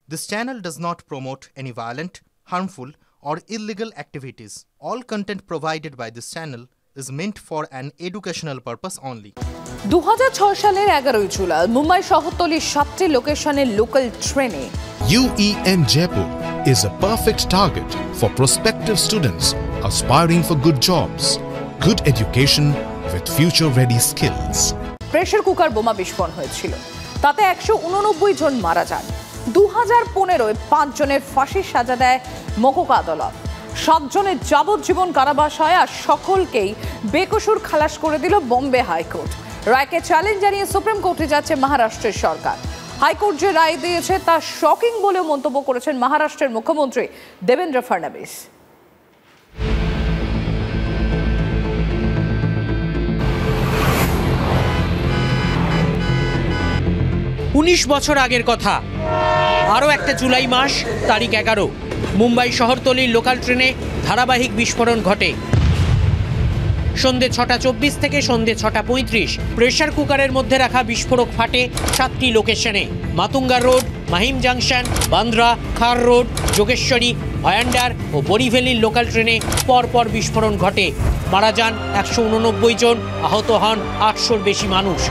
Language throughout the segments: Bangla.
This channel does not promote any violent, harmful, or illegal activities. All content provided by this channel is meant for an educational purpose only. 2006 সালের 11 জুলাই মুম্বাই শহরতলির 7টি লোকেশনের লোকাল ট্রেনে UEM Jaipur is a perfect target for prospective students aspiring for good jobs, good education with future-ready skills. Pressure cooker বোমা বিস্ফোরণ হয়েছিল। তাতে 189 জন মারা যান। 2015-এ 5 জনের ফাঁসির সাজা দেয় মকোকা আদালত। 7 জনের যাবজ্জীবন কারাবাস হয় আর সকলকেই বেকসুর খালাস করে দিল বোম্বে হাইকোর্ট। রায়কে চ্যালেঞ্জ জানিয়ে সুপ্রিম কোর্টে যাচ্ছে মহারাষ্ট্রের সরকার। হাইকোর্ট যে রায় দিয়েছে তা শকিং বলেও মন্তব্য করেছেন মহারাষ্ট্রের মুখ্যমন্ত্রী দেবেন্দ্র ফডনবিস। 19 বছর আগের কথা, আরও একটা জুলাই মাস, তারিখ 11, মুম্বাই শহরতলির লোকাল ট্রেনে ধারাবাহিক বিস্ফোরণ ঘটে। সন্ধ্যে 6:24 থেকে সন্ধ্যে 6:35 প্রেসার কুকারের মধ্যে রাখা বিস্ফোরক ফাটে 7টি লোকেশনে। মাতুঙ্গা রোড, মাহিম জাংশন, বান্দ্রা, খার রোড, যোগেশ্বরী, ভয়ান্ডার ও বরিভেলির লোকাল ট্রেনে পরপর বিস্ফোরণ ঘটে। মারা যান 189 জন, আহত হন 800-র বেশি মানুষ।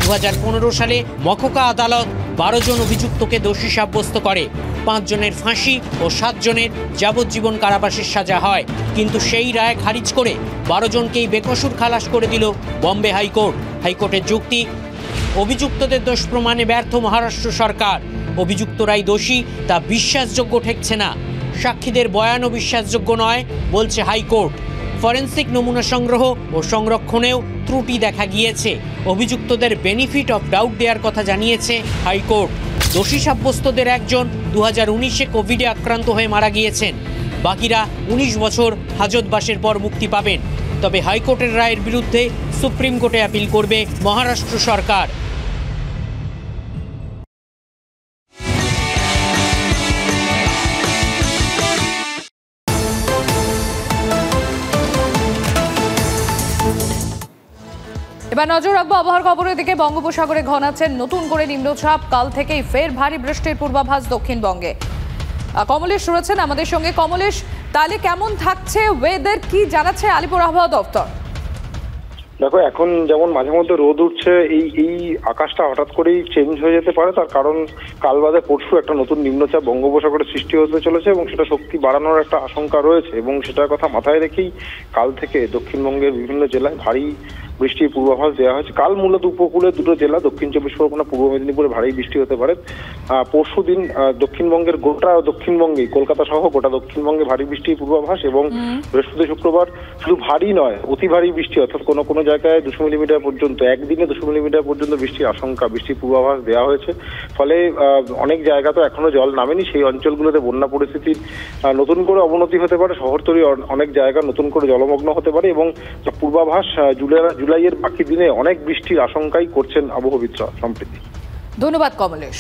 2015 সালে মকোকা আদালত 12 জন অভিযুক্তকে দোষী সাব্যস্ত করে। 5 জনের ফাঁসি ও 7 জনের যাবজ্জীবন কারাবাসের সাজা হয়, কিন্তু সেই রায় খারিজ করে 12 জনকেই বেকসুর খালাস করে দিল বম্বে হাইকোর্ট। হাইকোর্টের যুক্তি, অভিযুক্তদের দোষ প্রমাণে ব্যর্থ মহারাষ্ট্র সরকার। অভিযুক্তরাই দোষী তা বিশ্বাসযোগ্য ঠেকছে না। সাক্ষীদের বয়ানও বিশ্বাসযোগ্য নয় বলছে হাইকোর্ট। ফরেন্সিক নমুনা সংগ্রহ ও সংরক্ষণেও ত্রুটি দেখা গিয়েছে। অভিযুক্তদের বেনিফিট অফ ডাউট দেওয়ার কথা জানিয়েছে হাইকোর্ট। দোষী সাব্যস্তদের একজন 2019-এ কোভিডে আক্রান্ত হয়ে মারা গিয়েছেন। বাকিরা 19 বছর হাজতবাসের পর মুক্তি পাবেন। তবে হাইকোর্টের রায়ের বিরুদ্ধে সুপ্রিম কোর্টে আপিল করবে মহারাষ্ট্র সরকার। এবার নজর রাখবো আবহাওয়ার খবরের দিকে। বঙ্গোপসাগরে ঘনাচ্ছেন নতুন করে নিম্নচাপ। কাল থেকেই ফের ভারী বৃষ্টির পূর্বাভাস দক্ষিণবঙ্গে। কমলেশ রয়েছেন আমাদের সঙ্গে। কমলেশ, তাহলে কেমন থাকছে ওয়েদার, কি জানাচ্ছে আলিপুর আবহাওয়া দপ্তর? দেখো, এখন যেমন মাঝে মধ্যে রোদ উঠছে, এই আকাশটা হঠাৎ করেই চেঞ্জ হয়ে যেতে পারে। তার কারণ কাল বাদে পরশু একটা নতুন নিম্নচাপ বঙ্গোপসাগরে সৃষ্টি হতে চলেছে এবং সেটা শক্তি বাড়ানোর একটা আশঙ্কা রয়েছে এবং সেটার কথা মাথায় রেখেই কাল থেকে দক্ষিণবঙ্গের বিভিন্ন জেলায় ভারী বৃষ্টির পূর্বাভাস দেওয়া হয়েছে। কাল মূলত উপকূলে 2টো জেলা, দক্ষিণ 24 পরগনা, পূর্ব মেদিনীপুরে ভারী বৃষ্টি হতে পারে। পরশু দিন দক্ষিণবঙ্গের গোটা দক্ষিণবঙ্গে, কলকাতা সহ গোটা দক্ষিণবঙ্গে ভারী বৃষ্টির পূর্বাভাস এবং বৃহস্পতি শুক্রবার শুধু ভারী নয়, অতি ভারী বৃষ্টি, অর্থাৎ কোনো কোনো জায়গায় 200 মিলিমিটার পর্যন্ত, একদিনে 200 মিলিমিটার পর্যন্ত বৃষ্টির আশঙ্কা, বৃষ্টির পূর্বাভাস দেওয়া হয়েছে। ফলে অনেক জায়গা তো এখনো জল নামেনি, সেই অঞ্চলগুলোতে বন্যা পরিস্থিতির নতুন করে অবনতি হতে পারে। শহরতলি অনেক জায়গা নতুন করে জলমগ্ন হতে পারে এবং পূর্বাভাস জুলাইয়ের বাকি দিনে অনেক বৃষ্টির আশঙ্কাই করছেন আবহাওয়াবিদরা সম্প্রতি। ধন্যবাদ কমলেশ।